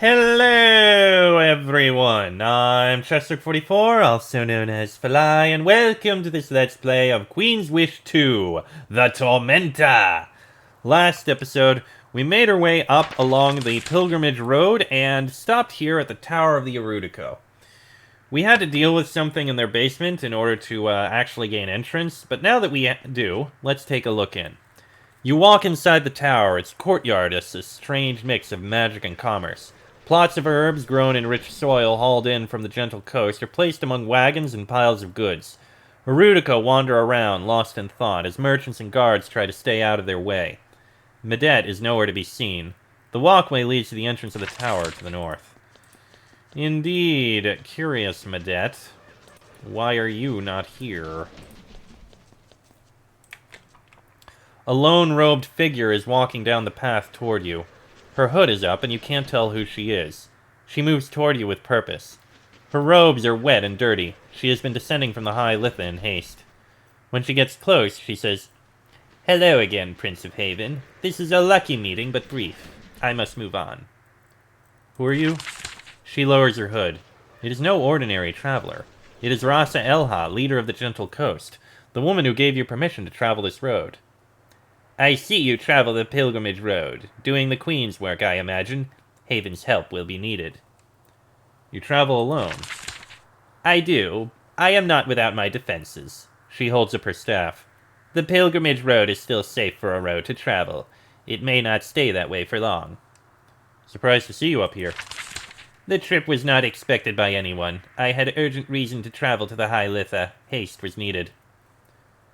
Hello, everyone. I'm Chester44, also known as Fly, and welcome to this Let's Play of Queen's Wish 2, The Tormenta. Last episode, we made our way up along the Pilgrimage Road and stopped here at the Tower of the Erudico. We had to deal with something in their basement in order to actually gain entrance, but now that we do, let's take a look in. You walk inside the tower. Its courtyard is a strange mix of magic and commerce. Plots of herbs grown in rich soil hauled in from the gentle coast are placed among wagons and piles of goods. Erudico wander around, lost in thought, as merchants and guards try to stay out of their way. Medette is nowhere to be seen. The walkway leads to the entrance of the tower to the north. Indeed, curious, Medette. Why are you not here? A lone-robed figure is walking down the path toward you. Her hood is up, and you can't tell who she is. She moves toward you with purpose. Her robes are wet and dirty. She has been descending from the high Litha in haste. When she gets close, she says, "Hello again, Prince of Haven. This is a lucky meeting, but brief. I must move on." "Who are you?" She lowers her hood. It is no ordinary traveler. It is Rasa Elha, leader of the Gentle Coast, the woman who gave you permission to travel this road. "I see you travel the Pilgrimage Road, doing the Queen's work, I imagine. Haven's help will be needed." "You travel alone?" "I do. I am not without my defenses." She holds up her staff. "The Pilgrimage Road is still safe for a road to travel. It may not stay that way for long." "Surprised to see you up here." "The trip was not expected by anyone. I had urgent reason to travel to the High Litha. Haste was needed."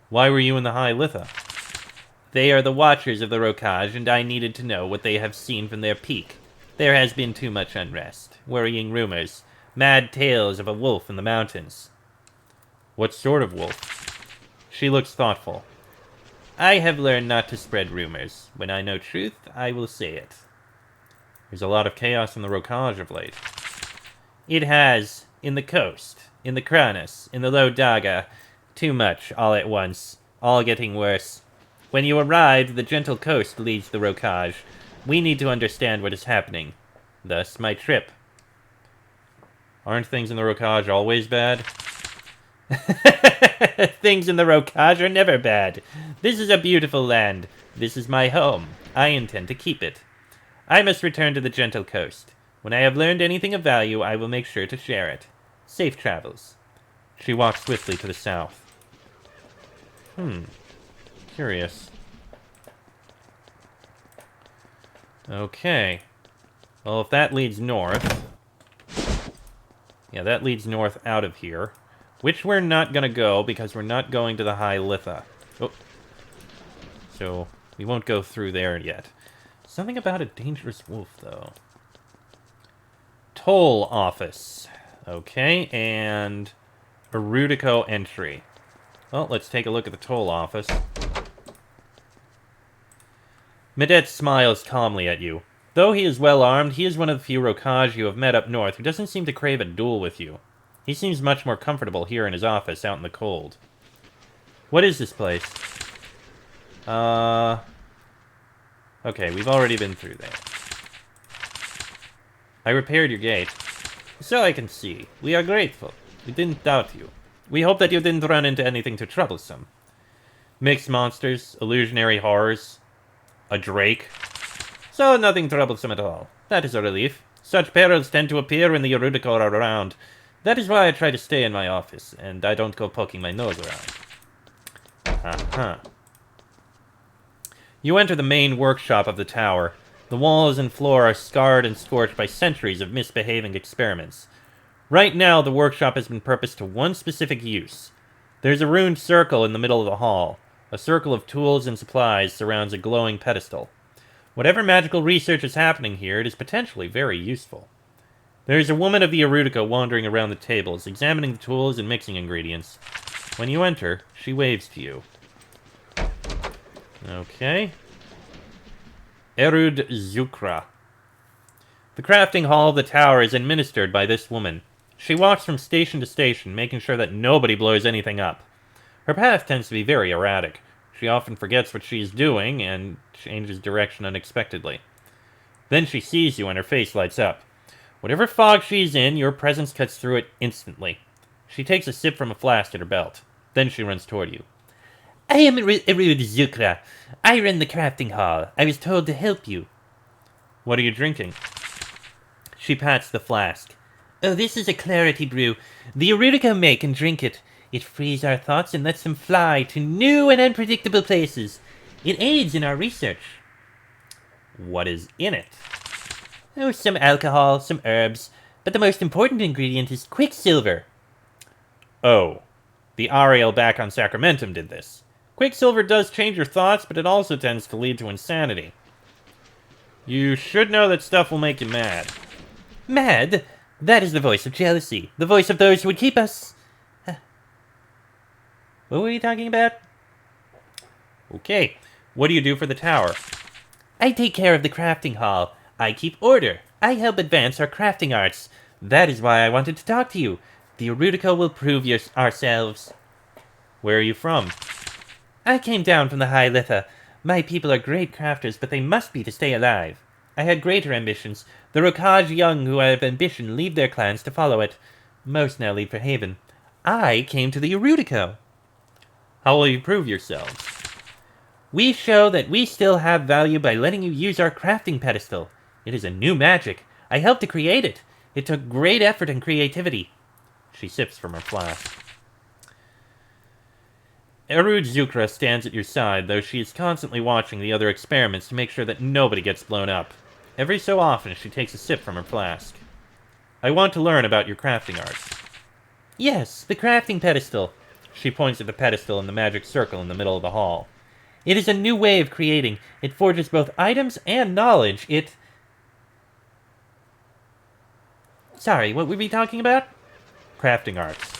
"Why were you in the High Litha?" "They are the watchers of the Rokaj, and I needed to know what they have seen from their peak. There has been too much unrest, worrying rumors, mad tales of a wolf in the mountains." "What sort of wolf?" She looks thoughtful. "I have learned not to spread rumors. When I know truth, I will say it." "There's a lot of chaos in the Rokaj of late." "It has. In the coast, in the Kranis, in the Low Daga. Too much, all at once. All getting worse. When you arrived, the Gentle Coast leads the Rokaj. We need to understand what is happening. Thus, my trip." "Aren't things in the Rokaj always bad?" "Things in the Rokaj are never bad. This is a beautiful land. This is my home. I intend to keep it. I must return to the Gentle Coast. When I have learned anything of value, I will make sure to share it. Safe travels." She walks swiftly to the south. Curious. Okay. Well, if that leads north... Yeah, that leads north out of here. Which we're not gonna go, because we're not going to the High Litha. Oh. So, we won't go through there yet. Something about a dangerous wolf, though. Toll office. Okay, and... Erudico entry. Well, let's take a look at the toll office. Medette smiles calmly at you. Though he is well armed, he is one of the few Rokaj you have met up north who doesn't seem to crave a duel with you. He seems much more comfortable here in his office out in the cold. "What is this place?" Okay, we've already been through there. "I repaired your gate." "So I can see. We are grateful. We didn't doubt you. We hope that you didn't run into anything too troublesome." "Mixed monsters, illusionary horrors, a drake." "So nothing troublesome at all. That is a relief. Such perils tend to appear when the Erudico are around. That is why I try to stay in my office, and I don't go poking my nose around." You enter the main workshop of the tower. The walls and floor are scarred and scorched by centuries of misbehaving experiments. Right now, the workshop has been purposed to one specific use. There's a ruined circle in the middle of the hall. A circle of tools and supplies surrounds a glowing pedestal. Whatever magical research is happening here, it is potentially very useful. There is a woman of the Erudico wandering around the tables, examining the tools and mixing ingredients. When you enter, she waves to you. Okay. Erud Zukra. The crafting hall of the tower is administered by this woman. She walks from station to station, making sure that nobody blows anything up. Her path tends to be very erratic. She often forgets what she is doing and changes direction unexpectedly. Then she sees you and her face lights up. Whatever fog she's in, your presence cuts through it instantly. She takes a sip from a flask at her belt. Then she runs toward you. I am Erudico. I run the crafting hall. I was told to help you. What are you drinking? She pats the flask. Oh, this is a clarity brew. The Erudico make and drink it. It frees our thoughts and lets them fly to new and unpredictable places. It aids in our research. What is in it? Oh, some alcohol, some herbs, but the most important ingredient is quicksilver. Oh, the Ariel back on Sacramentum did this. Quicksilver does change your thoughts, but it also tends to lead to insanity. You should know that stuff will make you mad. Mad? That is the voice of jealousy. The voice of those who would keep us... What were we talking about? Okay, what do you do for the tower? I take care of the crafting hall. I keep order. I help advance our crafting arts. That is why I wanted to talk to you. The Erudico will prove ourselves. Where are you from? I came down from the High Litha. My people are great crafters, but they must be to stay alive. I had greater ambitions. The Rokaj young who have ambition leave their clans to follow it. Most now leave for Haven. I came to the Erudico. How will you prove yourselves? We show that we still have value by letting you use our crafting pedestal. It is a new magic. I helped to create it. It took great effort and creativity. She sips from her flask. Erudico stands at your side, though she is constantly watching the other experiments to make sure that nobody gets blown up. Every so often, she takes a sip from her flask. I want to learn about your crafting arts. Yes, the crafting pedestal. She points at the pedestal in the magic circle in the middle of the hall. It is a new way of creating. It forges both items and knowledge. Sorry, what were we talking about? Crafting arts.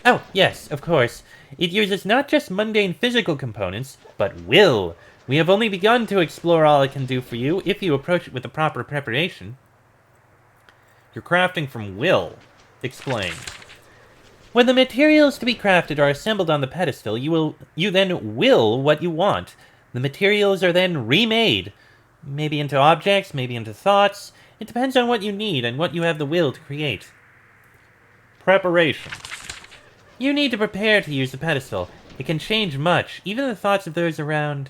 Oh, yes, of course. It uses not just mundane physical components, but will. We have only begun to explore all it can do for you if you approach it with the proper preparation. You're crafting from will. Explain. When the materials to be crafted are assembled on the pedestal, you then will what you want. The materials are then remade. Maybe into objects, maybe into thoughts. It depends on what you need and what you have the will to create. Preparation. You need to prepare to use the pedestal. It can change much, even the thoughts of those around...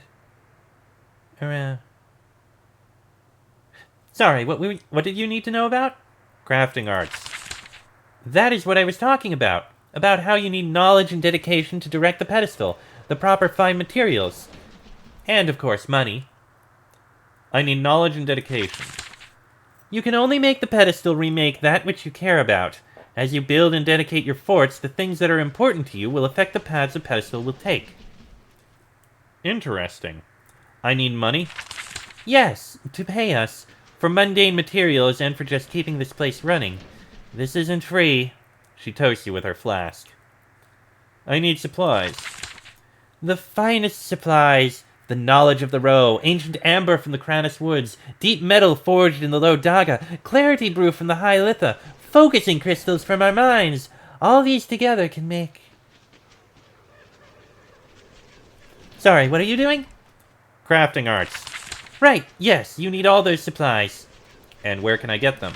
Sorry, what did you need to know about? Crafting arts. That is what I was talking about. About how you need knowledge and dedication to direct the pedestal, the proper fine materials. And, of course, money. I need knowledge and dedication. You can only make the pedestal remake that which you care about. As you build and dedicate your forts, the things that are important to you will affect the paths the pedestal will take. Interesting. I need money? Yes, to pay us. For mundane materials and for just keeping this place running. This isn't free. She toasts you with her flask. I need supplies. The finest supplies. The knowledge of the row, ancient amber from the Kranis woods, deep metal forged in the low Daga, clarity brew from the High Litha, focusing crystals from our mines. All these together can make... Sorry, what are you doing? Crafting arts. Right, yes, you need all those supplies. And where can I get them?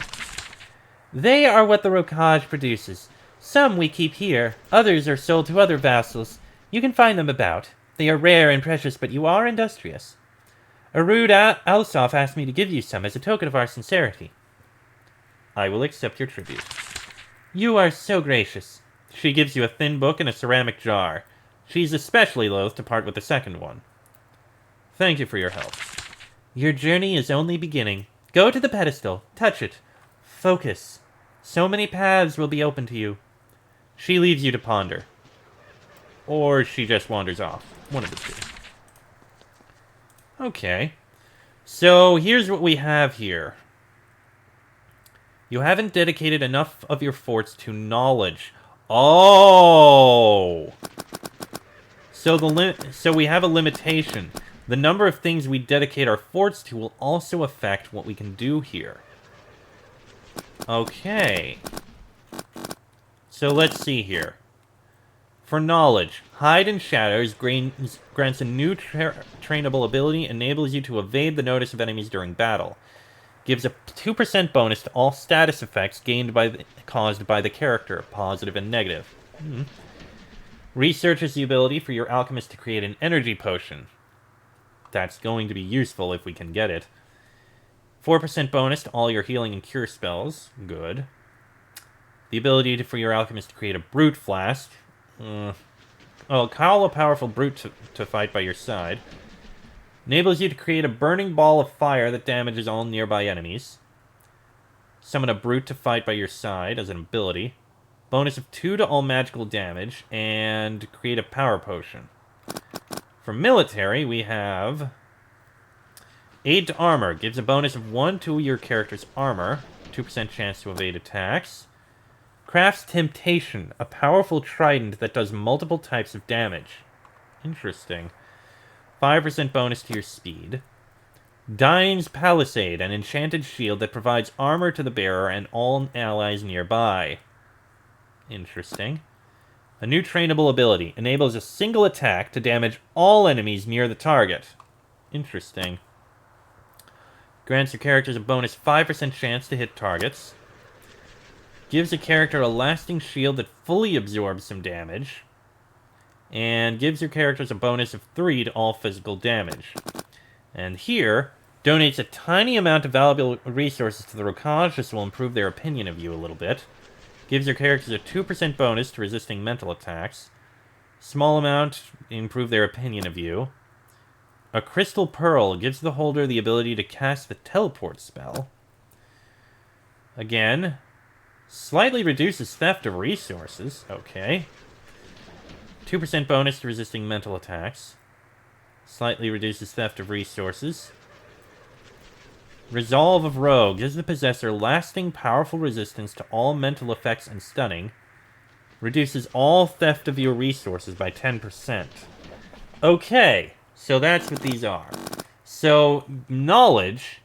They are what the Rokaj produces. Some we keep here, others are sold to other vassals. You can find them about. They are rare and precious, but you are industrious. Arud Alsov asked me to give you some as a token of our sincerity. I will accept your tribute. You are so gracious. She gives you a thin book and a ceramic jar. She's especially loath to part with the second one. Thank you for your help. Your journey is only beginning. Go to the pedestal. Touch it. Focus. So many paths will be open to you. She leaves you to ponder. Or she just wanders off. One of the two. Okay. So, here's what we have here. You haven't dedicated enough of your forts to knowledge. Oh! So we have a limitation. The number of things we dedicate our forts to will also affect what we can do here. Okay. So let's see here. For knowledge, Hide in Shadows grants a new trainable ability, enables you to evade the notice of enemies during battle. Gives a 2% bonus to all status effects caused by the character, positive and negative. Researches the ability for your alchemist to create an energy potion. That's going to be useful if we can get it. 4% bonus to all your healing and cure spells. Good. The ability for your alchemist to create a brute flask. Call a powerful brute to fight by your side. Enables you to create a burning ball of fire that damages all nearby enemies. Summon a brute to fight by your side as an ability. Bonus of 2 to all magical damage. And create a power potion. For military, we have... Aid to armor. Gives a bonus of 1 to your character's armor. 2% chance to evade attacks. Crafts Temptation. A powerful trident that does multiple types of damage. Interesting. 5% bonus to your speed. Dine's Palisade. An enchanted shield that provides armor to the bearer and all allies nearby. Interesting. A new trainable ability. Enables a single attack to damage all enemies near the target. Interesting. Grants your characters a bonus 5% chance to hit targets. Gives a character a lasting shield that fully absorbs some damage. And gives your characters a bonus of 3 to all physical damage. And here, donates a tiny amount of valuable resources to the Rokaj. This will improve their opinion of you a little bit. Gives your characters a 2% bonus to resisting mental attacks. Small amount, improve their opinion of you. A Crystal Pearl gives the holder the ability to cast the teleport spell. Again, slightly reduces theft of resources. Okay. 2% bonus to resisting mental attacks. Slightly reduces theft of resources. Resolve of Rogue gives the possessor lasting powerful resistance to all mental effects and stunning. Reduces all theft of your resources by 10%. Okay, so that's what these are. So, knowledge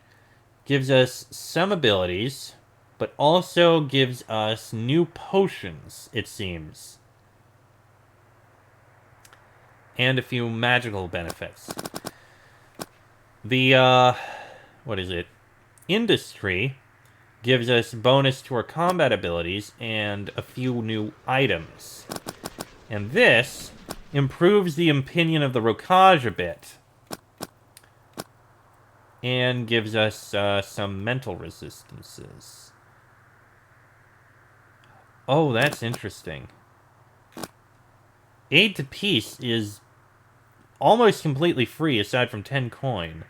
gives us some abilities, but also gives us new potions, it seems. And a few magical benefits. The, what is it? Industry gives us bonus to our combat abilities and a few new items. And this improves the opinion of the Rokaj a bit. And gives us some mental resistances. Oh, that's interesting. Aid to Peace is almost completely free aside from 10 coin.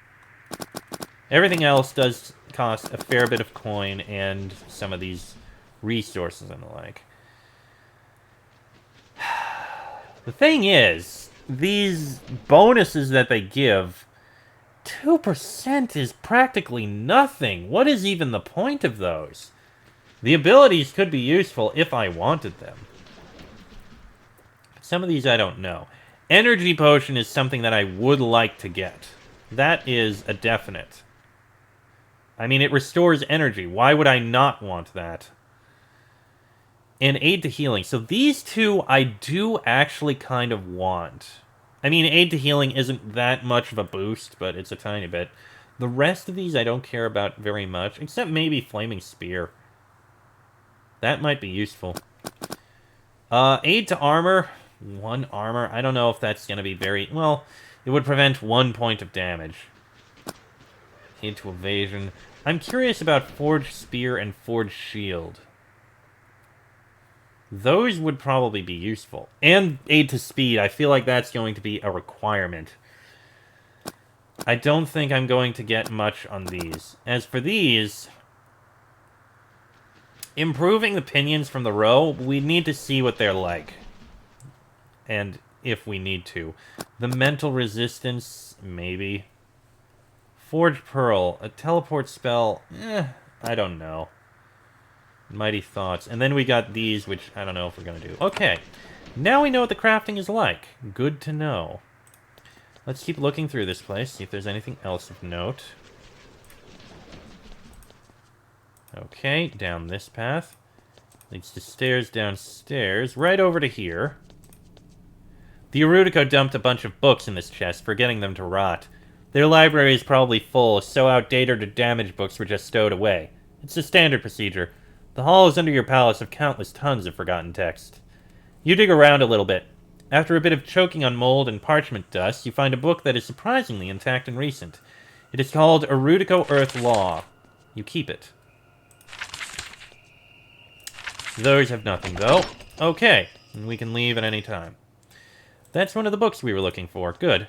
Everything else does cost a fair bit of coin and some of these resources and the like. The thing is, these bonuses that they give, 2% is practically nothing. What is even the point of those? The abilities could be useful if I wanted them. Some of these I don't know. Energy Potion is something that I would like to get. That is a definite. I mean, it restores energy. Why would I not want that? And Aid to Healing. So these two I do actually kind of want. I mean, Aid to Healing isn't that much of a boost, but it's a tiny bit. The rest of these I don't care about very much, except maybe Flaming Spear. That might be useful. Aid to Armor. 1 armor. I don't know if that's going to be very... Well, it would prevent 1 point of damage. Aid to Evasion. I'm curious about Forged Spear and Forged Shield. Those would probably be useful. And Aid to Speed. I feel like that's going to be a requirement. I don't think I'm going to get much on these. As for these... Improving the pinions from the row, we need to see what they're like. And if we need to. The mental resistance, maybe. Forged Pearl, a teleport spell, I don't know. Mighty Thoughts. And then we got these, which I don't know if we're going to do. Okay, now we know what the crafting is like. Good to know. Let's keep looking through this place, see if there's anything else of note. Okay, down this path. Leads to stairs downstairs, right over to here. The Erudico dumped a bunch of books in this chest, forgetting them to rot. Their library is probably full, so outdated or damaged books were just stowed away. It's a standard procedure. The halls under your palace have countless tons of forgotten text. You dig around a little bit. After a bit of choking on mold and parchment dust, you find a book that is surprisingly intact and recent. It is called Erudico Earth Law. You keep it. Those have nothing, though. Okay, and we can leave at any time. That's one of the books we were looking for. Good.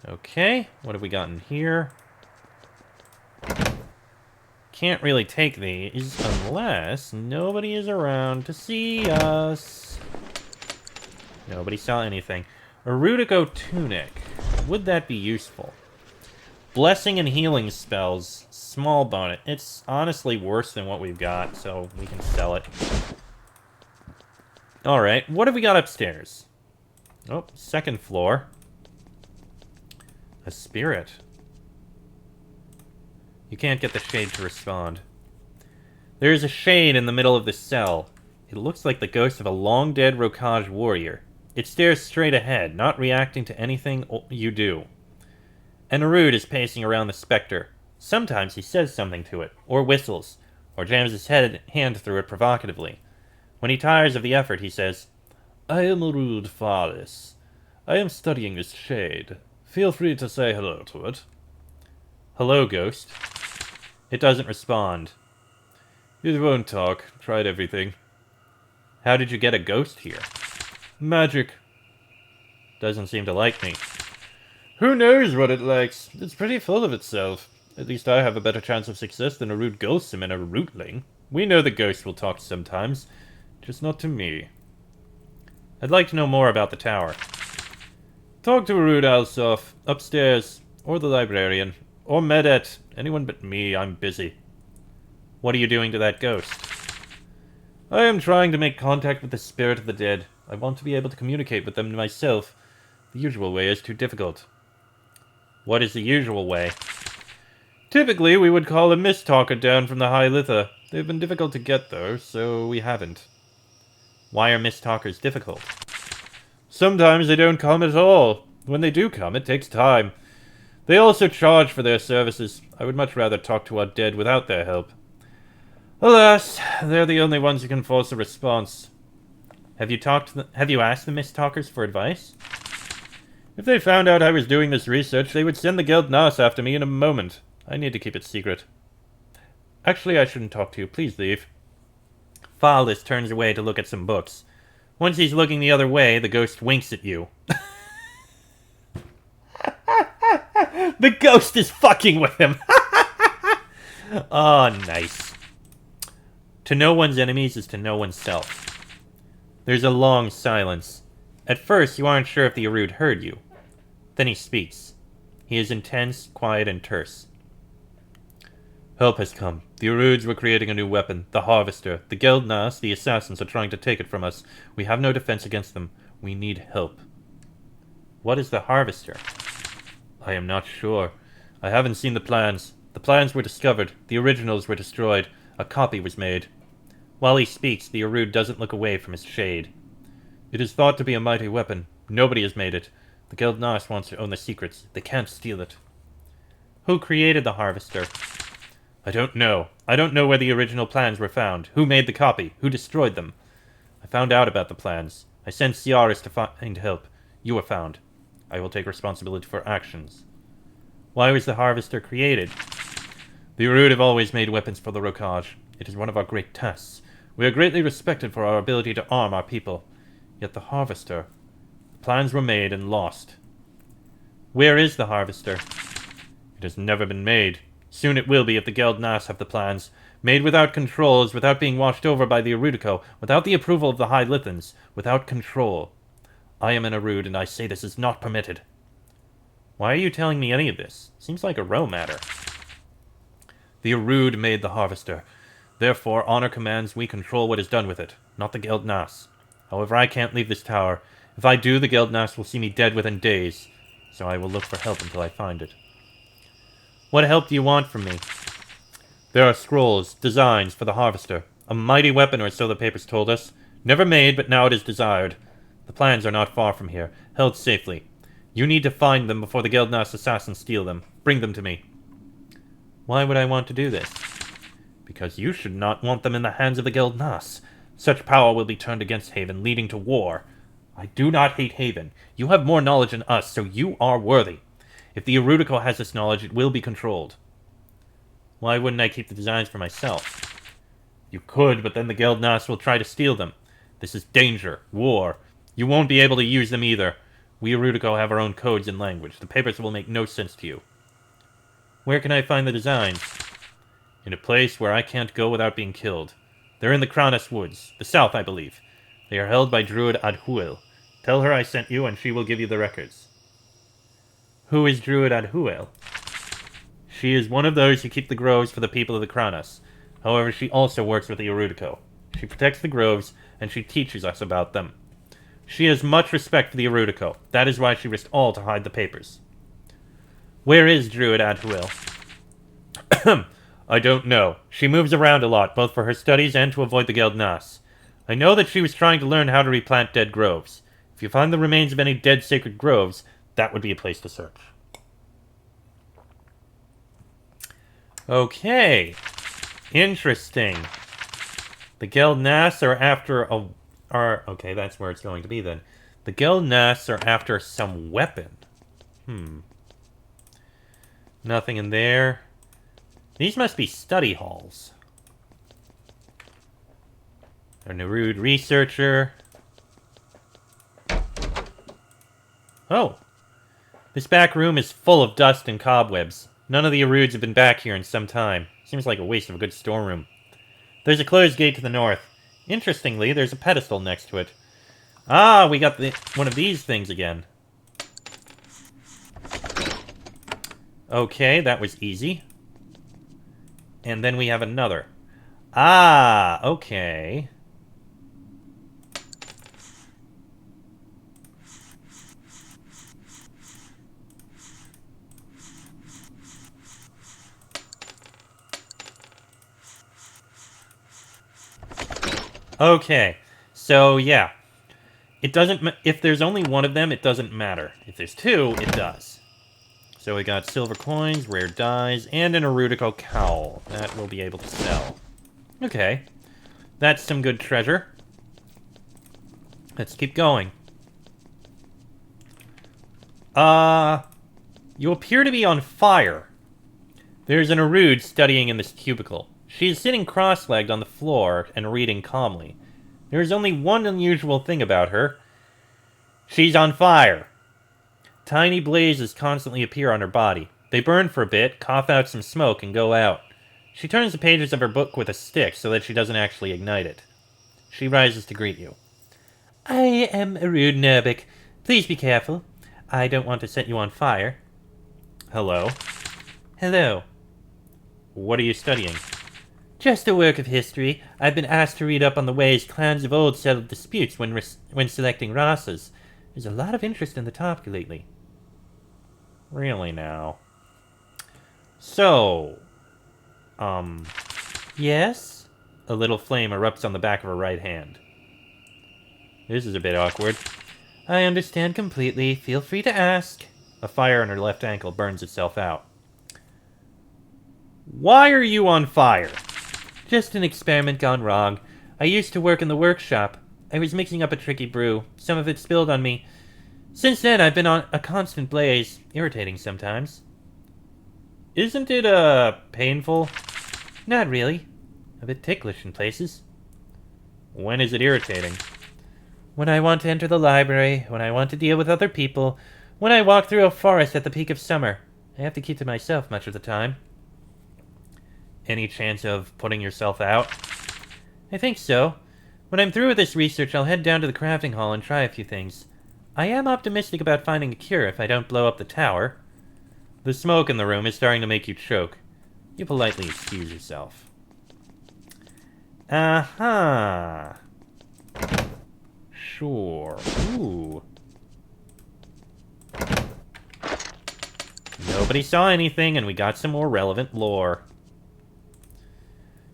Okay, what have we gotten here? Can't really take these unless nobody is around to see us. Nobody saw anything. Erudico Tunic. Would that be useful? Blessing and healing spells. Small bonus. It's honestly worse than what we've got, so we can sell it. Alright, what have we got upstairs? Oh, second floor. A spirit. You can't get the shade to respond. There is a shade in the middle of the cell. It looks like the ghost of a long-dead Rokaj warrior. It stares straight ahead, not reacting to anything you do. An Erud is pacing around the specter. Sometimes he says something to it, or whistles, or jams his hand through it provocatively. When he tires of the effort, he says, "I am Erud Falis. I am studying this shade. Feel free to say hello to it." "Hello, ghost." It doesn't respond. "It won't talk. Tried everything." "How did you get a ghost here?" "Magic." "Doesn't seem to like me." "Who knows what it likes? It's pretty full of itself. At least I have a better chance of success than a Root Ghostum and a Rootling. We know the ghost will talk sometimes, just not to me." "I'd like to know more about the tower." "Talk to Erud Alsop, upstairs, or the Librarian, or Medet. Anyone but me, I'm busy." "What are you doing to that ghost?" "I am trying to make contact with the spirit of the dead. I want to be able to communicate with them myself. The usual way is too difficult." "What is the usual way?" "Typically, we would call a mist talker down from the High Litha. They've been difficult to get, though, so we haven't." "Why are mist talkers difficult?" "Sometimes they don't come at all. When they do come, it takes time. They also charge for their services. I would much rather talk to our dead without their help. Alas, they're the only ones who can force a response." Have you asked the mist talkers for advice?" "If they found out I was doing this research, they would send the Guild Nas after me in a moment. I need to keep it secret." "Actually, I shouldn't talk to you. Please leave." Falis turns away to look at some books. Once he's looking the other way, the ghost winks at you. The ghost is fucking with him! Oh, nice. To know one's enemies is to know oneself. There's a long silence. At first, you aren't sure if the Erud heard you. Then he speaks. He is intense, quiet, and terse. "Help has come. The Eruds were creating a new weapon, the Harvester. The Guild Nas, the assassins, are trying to take it from us. We have no defense against them. We need help." "What is the Harvester?" "I am not sure. I haven't seen the plans. The plans were discovered. The originals were destroyed. A copy was made." While he speaks, the Erud doesn't look away from his shade. "It is thought to be a mighty weapon. Nobody has made it. The Guild Nas wants to own the secrets. They can't steal it." "Who created the Harvester?" "I don't know. I don't know where the original plans were found. Who made the copy? Who destroyed them? I found out about the plans. I sent Ciaris to find help. You were found. I will take responsibility for actions." "Why was the Harvester created?" "The Erud have always made weapons for the Rokaj. It is one of our great tests. We are greatly respected for our ability to arm our people. Yet the Harvester... The plans were made and lost." "Where is the Harvester?" "It has never been made. Soon it will be if the Guild Nas have the plans. Made without controls, without being watched over by the Erudico, without the approval of the High Lithans, without control. I am an Erud, and I say this is not permitted." "Why are you telling me any of this? Seems like a row matter." "The Erud made the Harvester. Therefore, honor commands we control what is done with it, not the Guild Nas. However, I can't leave this tower. If I do, the Guild Nas will see me dead within days, so I will look for help until I find it." "What help do you want from me?" "There are scrolls, designs for the Harvester. A mighty weapon, or so the papers told us. Never made, but now it is desired. The plans are not far from here, held safely. You need to find them before the Geldnas assassins steal them. Bring them to me. Why would I want to do this? Because you should not want them in the hands of the Geldnas. Such power will be turned against Haven, leading to war. I do not hate Haven. You have more knowledge than us, so you are worthy. If the Erudico has this knowledge, it will be controlled. Why wouldn't I keep the designs for myself? You could, but then the Geldnas will try to steal them. This is danger, war. You won't be able to use them either. We Erudico have our own codes and language. The papers will make no sense to you. Where can I find the designs? In a place where I can't go without being killed. They're in the Kranas Woods, the south, I believe. They are held by Druid Adhuel. Tell her I sent you, and she will give you the records. Who is Druid Adhuel? She is one of those who keep the groves for the people of the Kranas. However, she also works with the Erudico. She protects the groves, and she teaches us about them. She has much respect for the Erudico. That is why she risked all to hide the papers. Where is Druid Adhuel? I don't know. She moves around a lot, both for her studies and to avoid the Geldnas. I know that she was trying to learn how to replant dead groves. If you find the remains of any dead sacred groves, that would be a place to search. Okay. Interesting. The Geldnas are after okay, that's where it's going to be then. The Geldnas are after some weapon. Nothing in there. These must be study halls. A Nerud researcher. Oh. This back room is full of dust and cobwebs. None of the Eruds have been back here in some time. Seems like a waste of a good storeroom. There's a closed gate to the north. Interestingly, there's a pedestal next to it. Ah, we got one of these things again. Okay, that was easy. And then we have another. Ah, okay. Okay, so yeah. It doesn't, if there's only one of them, it doesn't matter. If there's two, it does. So we got silver coins, rare dyes, and an Erudico cowl. That we'll be able to sell. Okay. That's some good treasure. Let's keep going. You appear to be on fire. There's an Erud studying in this cubicle. She is sitting cross-legged on the floor and reading calmly. There is only one unusual thing about her. She's on fire. Tiny blazes constantly appear on her body. They burn for a bit, cough out some smoke, and go out. She turns the pages of her book with a stick so that she doesn't actually ignite it. She rises to greet you. I am Erud Nerbik. Please be careful. I don't want to set you on fire. Hello. Hello. What are you studying? Just a work of history. I've been asked to read up on the ways clans of old settled disputes when selecting races. There's a lot of interest in the topic lately. Really now? So, yes? A little flame erupts on the back of her right hand. This is a bit awkward. I understand completely. Feel free to ask. A fire on her left ankle burns itself out. Why are you on fire? Just an experiment gone wrong. I used to work in the workshop. I was mixing up a tricky brew. Some of it spilled on me. Since then, I've been on a constant blaze. Irritating sometimes. Isn't it, painful? Not really. A bit ticklish in places. When is it irritating? When I want to enter the library, when I want to deal with other people, when I walk through a forest at the peak of summer. I have to keep to myself much of the time. Any chance of putting yourself out? I think so. When I'm through with this research, I'll head down to the crafting hall and try a few things. I am optimistic about finding a cure if I don't blow up the tower. The smoke in the room is starting to make you choke. You politely excuse yourself. Uh-huh. Sure. Ooh. Nobody saw anything, and we got some more relevant lore.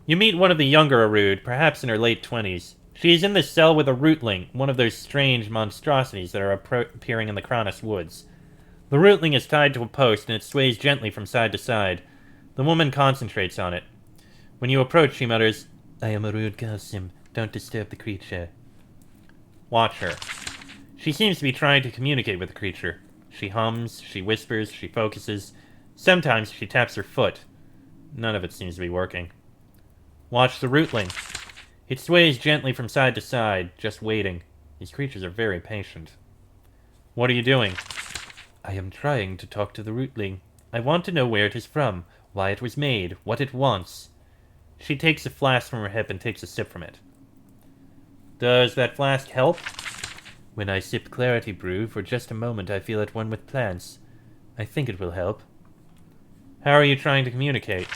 You meet one of the younger Erud, perhaps in her late 20s. She is in this cell with a rootling, one of those strange monstrosities that are appearing in the Kranas woods. The rootling is tied to a post and it sways gently from side to side. The woman concentrates on it. When you approach, she mutters, I am a rude Qasim. Don't disturb the creature. Watch her. She seems to be trying to communicate with the creature. She hums, she whispers, she focuses. Sometimes she taps her foot. None of it seems to be working. Watch the rootling. It sways gently from side to side, just waiting. These creatures are very patient. What are you doing? I am trying to talk to the rootling. I want to know where it is from, why it was made, what it wants. She takes a flask from her hip and takes a sip from it. Does that flask help? When I sip clarity brew, for just a moment I feel at one with plants. I think it will help. How are you trying to communicate?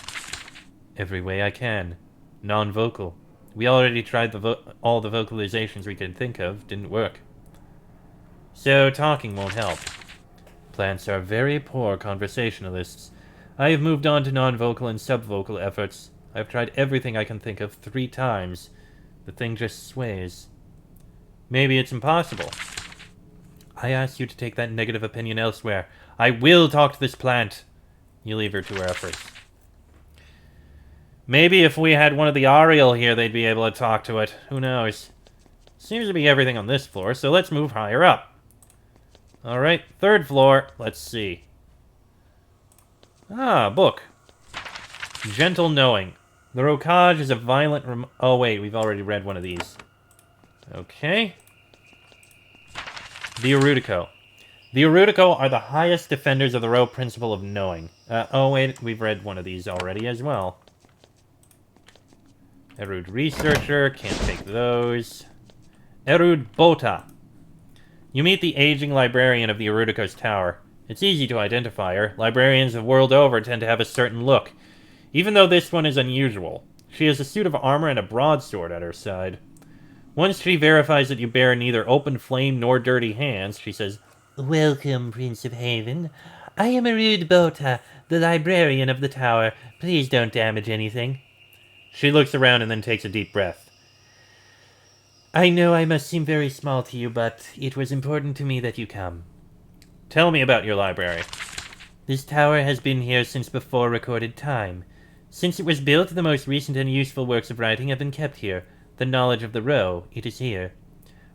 Every way I can. Non-vocal. We already tried all the vocalizations we could think of. Didn't work. So talking won't help. Plants are very poor conversationalists. I have moved on to non-vocal and subvocal efforts. I've tried everything I can think of 3 times. The thing just sways. Maybe it's impossible. I ask you to take that negative opinion elsewhere. I will talk to this plant. You leave her to her efforts. Maybe if we had one of the Ariel here, they'd be able to talk to it. Who knows? Seems to be everything on this floor, so let's move higher up. Alright, 3rd floor. Let's see. Ah, book. Gentle Knowing. The Rokaj is a violent oh wait, we've already read one of these. Okay. The Erudico. The Erudico are the highest defenders of the row principle of knowing. Oh wait, we've read one of these already as well. Erud Researcher, can't take those. Erud Bota. You meet the aging librarian of the Erudico's tower. It's easy to identify her. Librarians the world over tend to have a certain look, even though this one is unusual. She has a suit of armor and a broadsword at her side. Once she verifies that you bear neither open flame nor dirty hands, she says, Welcome, Prince of Haven. I am Erud Bota, the librarian of the tower. Please don't damage anything. She looks around and then takes a deep breath. I know I must seem very small to you, but it was important to me that you come. Tell me about your library. This tower has been here since before recorded time. Since it was built, the most recent and useful works of writing have been kept here. The knowledge of the row, it is here.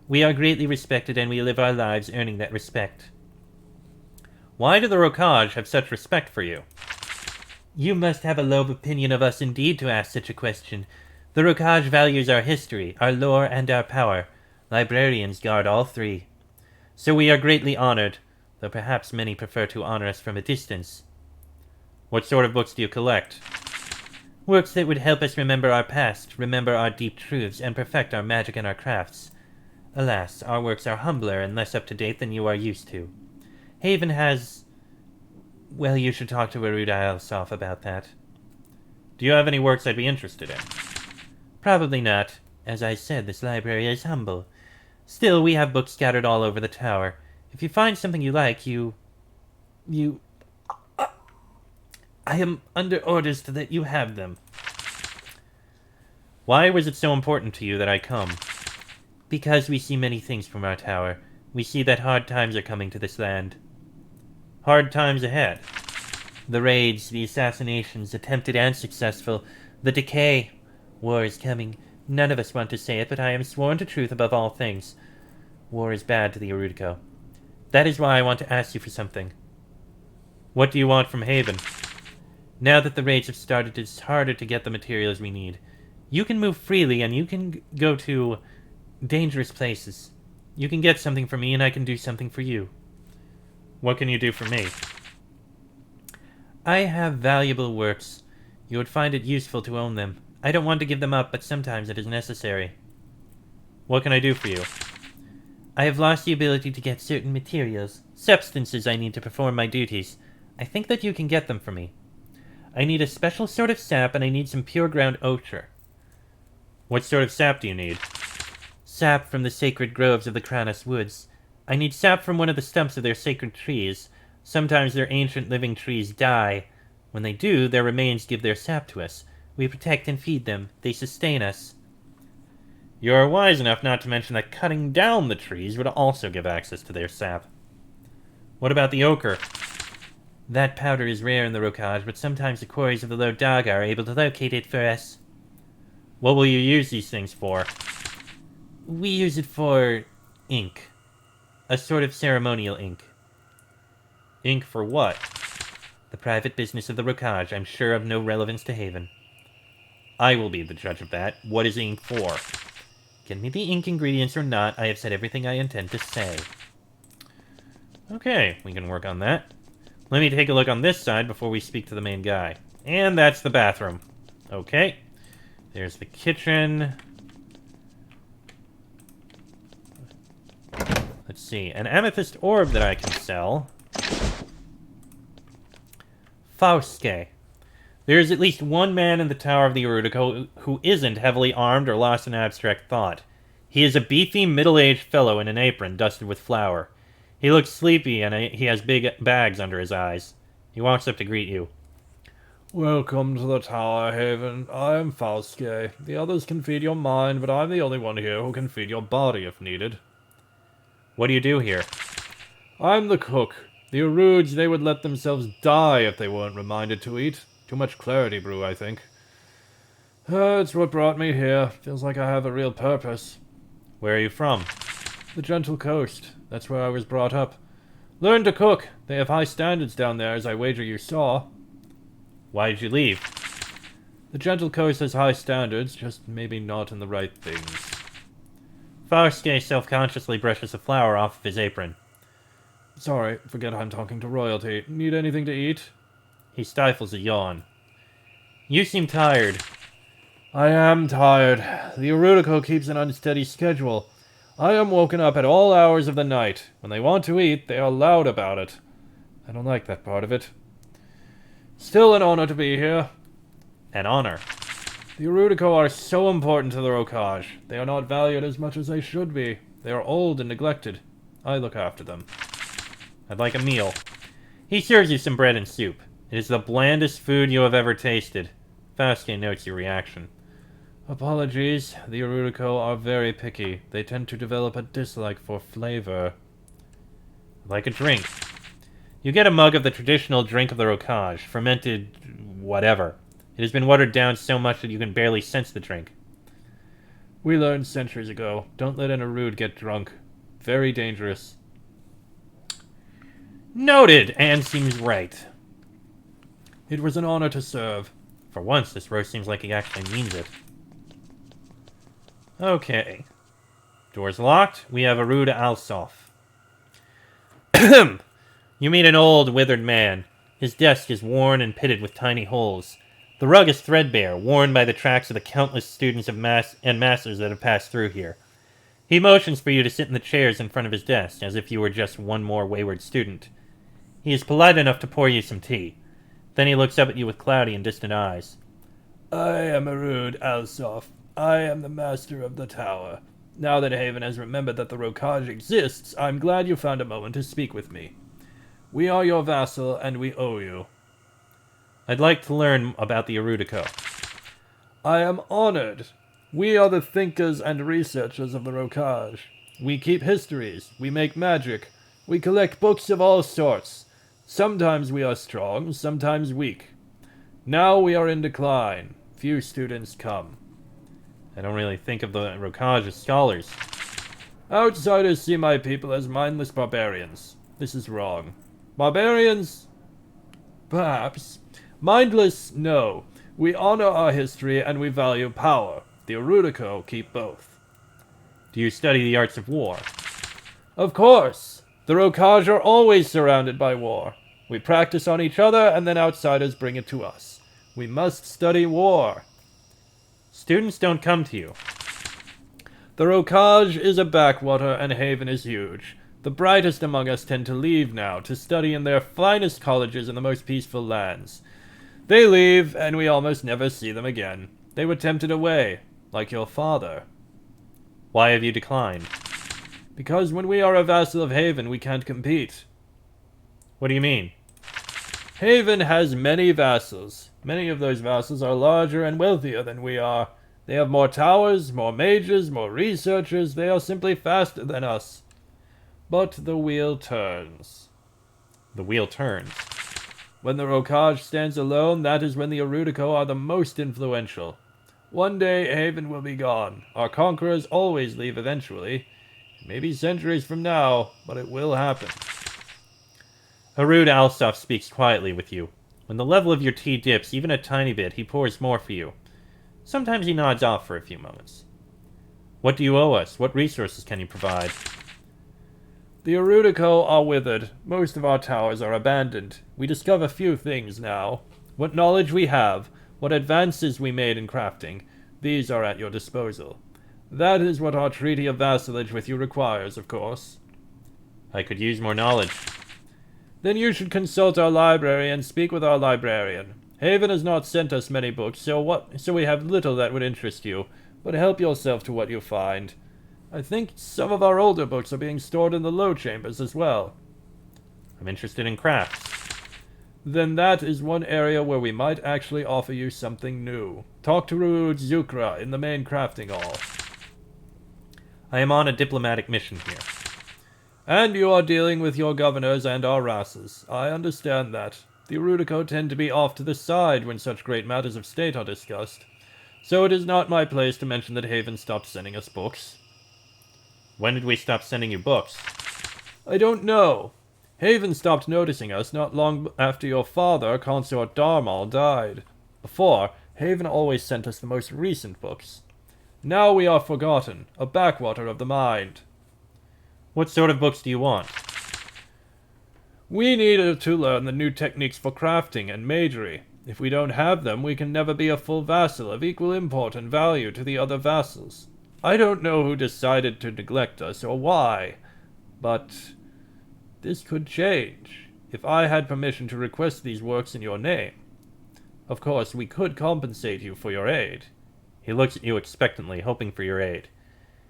We are greatly respected, and we live our lives earning that respect. Why do the Rokaj have such respect for you? You must have a low opinion of us indeed to ask such a question. The Rokaj values our history, our lore, and our power. Librarians guard all 3. So we are greatly honored, though perhaps many prefer to honor us from a distance. What sort of books do you collect? Works that would help us remember our past, remember our deep truths, and perfect our magic and our crafts. Alas, our works are humbler and less up-to-date than you are used to. Haven has... Well, you should talk to Erud Alsaf about that. Do you have any works I'd be interested in? Probably not. As I said, this library is humble. Still, we have books scattered all over the tower. If you find something you like, I am under orders to let you have them. Why was it so important to you that I come? Because we see many things from our tower. We see that hard times are coming to this land. Hard times ahead. The raids, the assassinations, attempted and successful, the decay. War is coming. None of us want to say it, but I am sworn to truth above all things. War is bad to the Erudico. That is why I want to ask you for something. What do you want from Haven? Now that the raids have started, it's harder to get the materials we need. You can move freely, and you can go to dangerous places. You can get something for me, and I can do something for you. What can you do for me? I have valuable works. You would find it useful to own them. I don't want to give them up, but sometimes it is necessary. What can I do for you? I have lost the ability to get certain materials, substances I need to perform my duties. I think that you can get them for me. I need a special sort of sap, and I need some pure ground ochre. What sort of sap do you need? Sap from the sacred groves of the Kranos woods. I need sap from one of the stumps of their sacred trees. Sometimes their ancient living trees die. When they do, their remains give their sap to us. We protect and feed them. They sustain us. You're wise enough not to mention that cutting down the trees would also give access to their sap. What about the ochre? That powder is rare in the Rokaj, but sometimes the quarries of the Low Daga are able to locate it for us. What will you use these things for? We use it for ink. A sort of ceremonial ink. Ink for what? The private business of the Rokaj, I'm sure of no relevance to Haven. I will be the judge of that. What is ink for? Get me the ink ingredients or not, I have said everything I intend to say. Okay, we can work on that. Let me take a look on this side before we speak to the main guy. And that's the bathroom. Okay. There's the kitchen. Let's see. An amethyst orb that I can sell. Fauske. There is at least one man in the Tower of the Erudico who isn't heavily armed or lost in abstract thought. He is a beefy, middle-aged fellow in an apron dusted with flour. He looks sleepy, and he has big bags under his eyes. He walks up to greet you. Welcome to the Tower, Haven. I am Fauske. The others can feed your mind, but I'm the only one here who can feed your body if needed. What do you do here? I'm the cook. The Eruds, they would let themselves die if they weren't reminded to eat. Too much clarity brew, I think. It's what brought me here. Feels like I have a real purpose. Where are you from? The Gentle Coast. That's where I was brought up. Learn to cook. They have high standards down there, as I wager you saw. Why did you leave? The Gentle Coast has high standards, just maybe not in the right things. Fauske self-consciously brushes the flour off of his apron. Sorry, forget I'm talking to royalty. Need anything to eat? He stifles a yawn. You seem tired. I am tired. The Erudico keeps an unsteady schedule. I am woken up at all hours of the night. When they want to eat, they are loud about it. I don't like that part of it. Still an honor to be here. An honor. The Erudico are so important to the Rokaj. They are not valued as much as they should be. They are old and neglected. I look after them. I'd like a meal. He serves you some bread and soup. It is the blandest food you have ever tasted. Fauske notes your reaction. Apologies. The Erudico are very picky. They tend to develop a dislike for flavor. Like a drink. You get a mug of the traditional drink of the Rokaj, fermented whatever. It has been watered down so much that you can barely sense the drink. We learned centuries ago, don't let an Erud get drunk. Very dangerous. Noted, and seems right. It was an honor to serve. For once, this roast seems like he actually means it. Okay. Door's locked. We have Erud Alsof. You meet an old, withered man. His desk is worn and pitted with tiny holes. The rug is threadbare, worn by the tracks of the countless students and masters that have passed through here. He motions for you to sit in the chairs in front of his desk, as if you were just one more wayward student. He is polite enough to pour you some tea. Then he looks up at you with cloudy and distant eyes. I am Erud Alsof. I am the master of the tower. Now that Haven has remembered that the Rokaj exists, I'm glad you found a moment to speak with me. We are your vassal, and we owe you. I'd like to learn about the Erudico. I am honored. We are the thinkers and researchers of the Rokaj. We keep histories. We make magic. We collect books of all sorts. Sometimes we are strong, sometimes weak. Now we are in decline. Few students come. I don't really think of the Rokaj as scholars. Outsiders see my people as mindless barbarians. This is wrong. Barbarians? Perhaps. Mindless? No. We honor our history and we value power. The Erudico keep both. Do you study the arts of war? Of course. The Rokaj are always surrounded by war. We practice on each other and then outsiders bring it to us. We must study war. Students don't come to you. The Rokaj is a backwater and Haven is huge. The brightest among us tend to leave now to study in their finest colleges in the most peaceful lands. They leave, and we almost never see them again. They were tempted away, like your father. Why have you declined? Because when we are a vassal of Haven, we can't compete. What do you mean? Haven has many vassals. Many of those vassals are larger and wealthier than we are. They have more towers, more mages, more researchers. They are simply faster than us. But the wheel turns. The wheel turns. When the Rokaj stands alone, that is when the Erudico are the most influential. One day, Haven will be gone. Our conquerors always leave eventually. Maybe centuries from now, but it will happen. Harud Alsop speaks quietly with you. When the level of your tea dips even a tiny bit, he pours more for you. Sometimes he nods off for a few moments. What do you owe us? What resources can you provide? The Erudico are withered. Most of our towers are abandoned. We discover few things now. What knowledge we have, what advances we made in crafting, these are at your disposal. That is what our treaty of vassalage with you requires, of course. I could use more knowledge. Then you should consult our library and speak with our librarian. Haven has not sent us many books, so we have little that would interest you, but help yourself to what you find. I think some of our older books are being stored in the low chambers as well. I'm interested in crafts. Then that is one area where we might actually offer you something new. Talk to Ruud Zukra in the main crafting hall. I am on a diplomatic mission here. And you are dealing with your governors and our races. I understand that. The Erudico tend to be off to the side when such great matters of state are discussed. So it is not my place to mention that Haven stopped sending us books. When did we stop sending you books? I don't know. Haven stopped noticing us not long after your father, Consort Darmal, died. Before, Haven always sent us the most recent books. Now we are forgotten, a backwater of the mind. What sort of books do you want? We need to learn the new techniques for crafting and magery. If we don't have them, we can never be a full vassal of equal import and value to the other vassals. I don't know who decided to neglect us or why, but this could change if I had permission to request these works in your name. Of course, we could compensate you for your aid. He looks at you expectantly, hoping for your aid.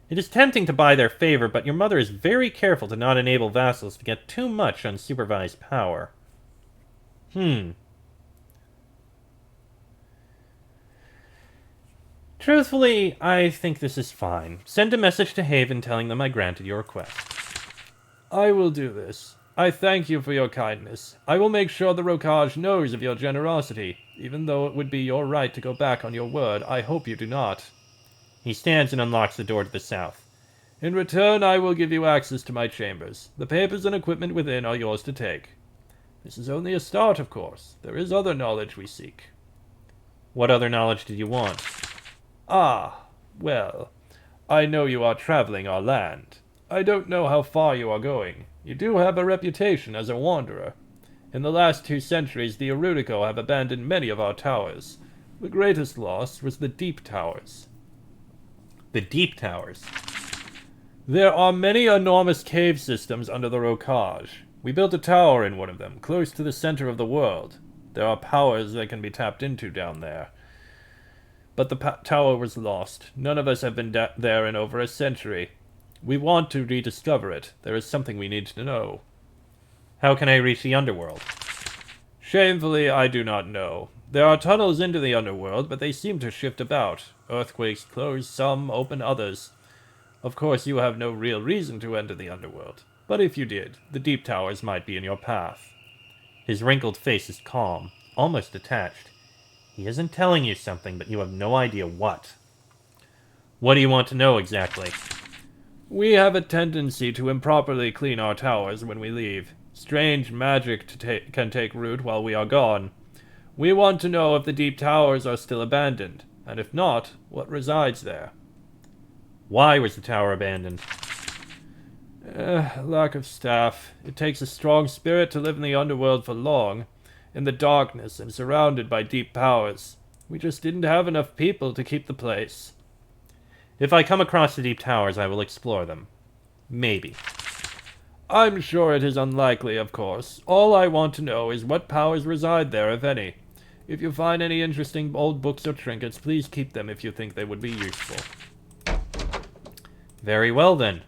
It is tempting to buy their favor, but your mother is very careful to not enable vassals to get too much unsupervised power. Truthfully, I think this is fine. Send a message to Haven telling them I granted your request. I will do this. I thank you for your kindness. I will make sure the Rokaj knows of your generosity. Even though it would be your right to go back on your word, I hope you do not. He stands and unlocks the door to the south. In return, I will give you access to my chambers. The papers and equipment within are yours to take. This is only a start, of course. There is other knowledge we seek. What other knowledge did you want? Ah, well, I know you are traveling our land. I don't know how far you are going. You do have a reputation as a wanderer. In the last 2 centuries, the Erudico have abandoned many of our towers. The greatest loss was the Deep Towers. The Deep Towers. There are many enormous cave systems under the Rokaj. We built a tower in one of them, close to the center of the world. There are powers that can be tapped into down there. But the tower was lost. None of us have been there in over a century. We want to rediscover it. There is something we need to know. How can I reach the underworld? Shamefully, I do not know. There are tunnels into the underworld, but they seem to shift about. Earthquakes close some, open others. Of course, you have no real reason to enter the underworld. But if you did, the Deep Towers might be in your path. His wrinkled face is calm, almost detached. He isn't telling you something, but you have no idea what. What do you want to know exactly? We have a tendency to improperly clean our towers when we leave. Strange magic can take root while we are gone. We want to know if the Deep Towers are still abandoned, and if not, what resides there. Why was the tower abandoned? Lack of staff. It takes a strong spirit to live in the underworld for long. In the darkness and surrounded by deep powers. We just didn't have enough people to keep the place. If I come across the Deep Towers, I will explore them. Maybe. I'm sure it is unlikely, of course. All I want to know is what powers reside there, if any. If you find any interesting old books or trinkets, please keep them if you think they would be useful. Very well, then.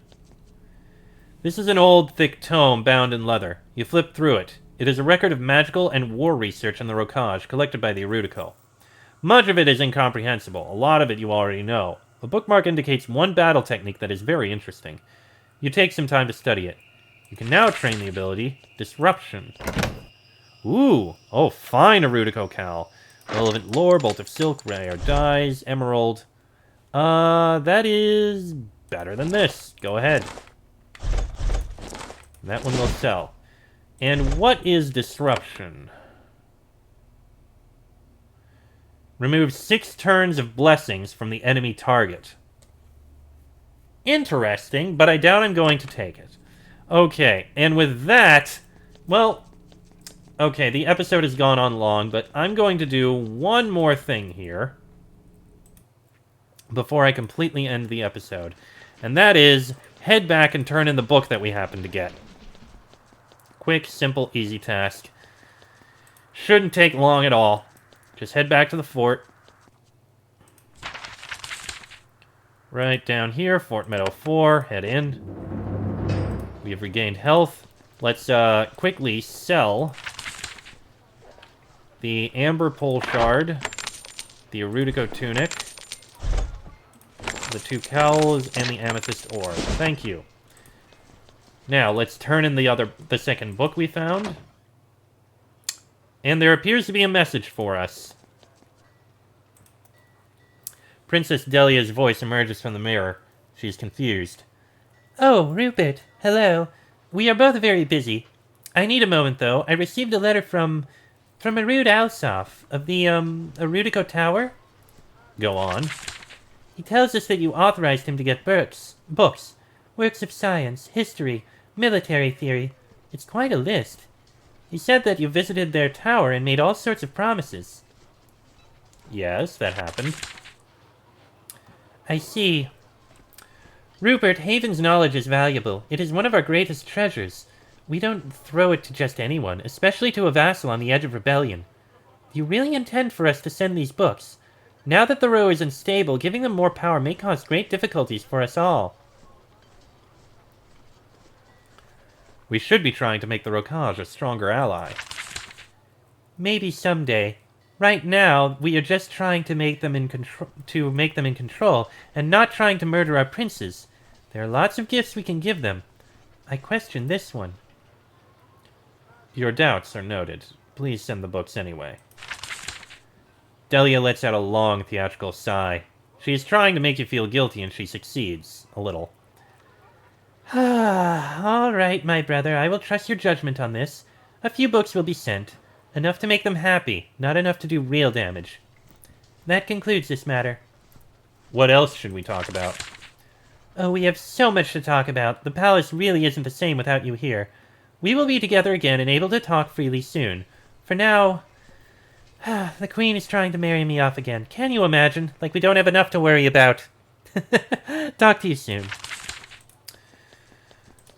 This is an old, thick tome bound in leather. You flip through it. It is a record of magical and war research on the Rokaj collected by the Erudico. Much of it is incomprehensible. A lot of it you already know. A bookmark indicates one battle technique that is very interesting. You take some time to study it. You can now train the ability Disruption. Ooh. Oh, fine, Erudico Cal. Relevant lore, Bolt of Silk, Rare Dies, Emerald. That is better than this. Go ahead. That one will sell. And what is Disruption? Remove 6 turns of blessings from the enemy target. Interesting, but I doubt I'm going to take it. Okay, and with that, well, okay, the episode has gone on long, but I'm going to do one more thing here before I completely end the episode. And that is, head back and turn in the book that we happen to get. Quick, simple, easy task. Shouldn't take long at all. Just head back to the fort. Right down here, Fort Meadow 4, head in. We have regained health. Let's quickly sell the Amber Pole Shard, the Erudico Tunic, the 2 Cowls, and the Amethyst Ore. Thank you. Now, let's turn in the second book we found. And there appears to be a message for us. Princess Delia's voice emerges from the mirror. She's confused. Oh, Rupert. Hello. We are both very busy. I need a moment, though. I received a letter from Erud Alsop of the, Erudico Tower. Go on. He tells us that you authorized him to get books, works of science, history, military theory. It's quite a list. He said that you visited their tower and made all sorts of promises. Yes, that happened. I see. Rupert, Haven's knowledge is valuable. It is one of our greatest treasures. We don't throw it to just anyone, especially to a vassal on the edge of rebellion. Do you really intend for us to send these books? Now that the row is unstable, giving them more power may cause great difficulties for us all. We should be trying to make the Rokaj a stronger ally. Maybe someday. Right now, we are just trying to make them in control, and not trying to murder our princes. There are lots of gifts we can give them. I question this one. Your doubts are noted. Please send the books anyway. Delia lets out a long theatrical sigh. She is trying to make you feel guilty, and she succeeds. A little. All right, my brother. I will trust your judgment on this. A few books will be sent. Enough to make them happy, not enough to do real damage. That concludes this matter. What else should we talk about? Oh, we have so much to talk about. The palace really isn't the same without you here. We will be together again and able to talk freely soon. For now, the Queen is trying to marry me off again. Can you imagine? Like we don't have enough to worry about. Talk to you soon.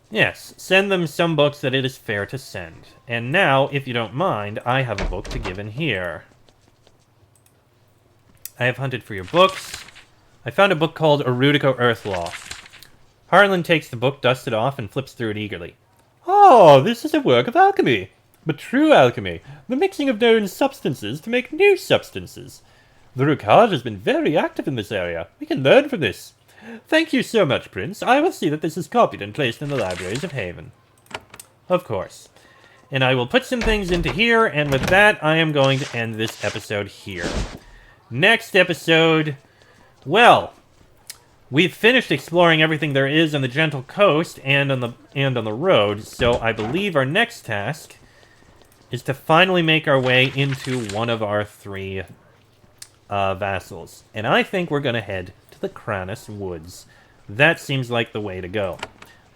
Yes, send them some books that it is fair to send. And now, if you don't mind, I have a book to give in here. I have hunted for your books. I found a book called Erudico Earthlaw. Harlan takes the book, dusts it off, and flips through it eagerly. Oh, this is a work of alchemy. But true alchemy. The mixing of known substances to make new substances. The Rokaj has been very active in this area. We can learn from this. Thank you so much, Prince. I will see that this is copied and placed in the libraries of Haven. Of course. And I will put some things into here, and with that, I am going to end this episode here. Next episode, well, we've finished exploring everything there is on the Gentle Coast and on the road, so I believe our next task is to finally make our way into one of our 3 vassals. And I think we're going to head to the Kranus Woods. That seems like the way to go.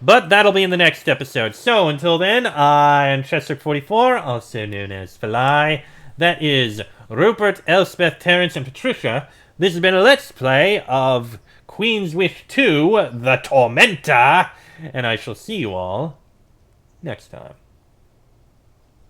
But that'll be in the next episode. So until then, I am Chester44, also known as Fly. That is Rupert, Elspeth, Terrence, and Patricia. This has been a Let's Play of Queen's Wish 2, The Tormentor. And I shall see you all next time.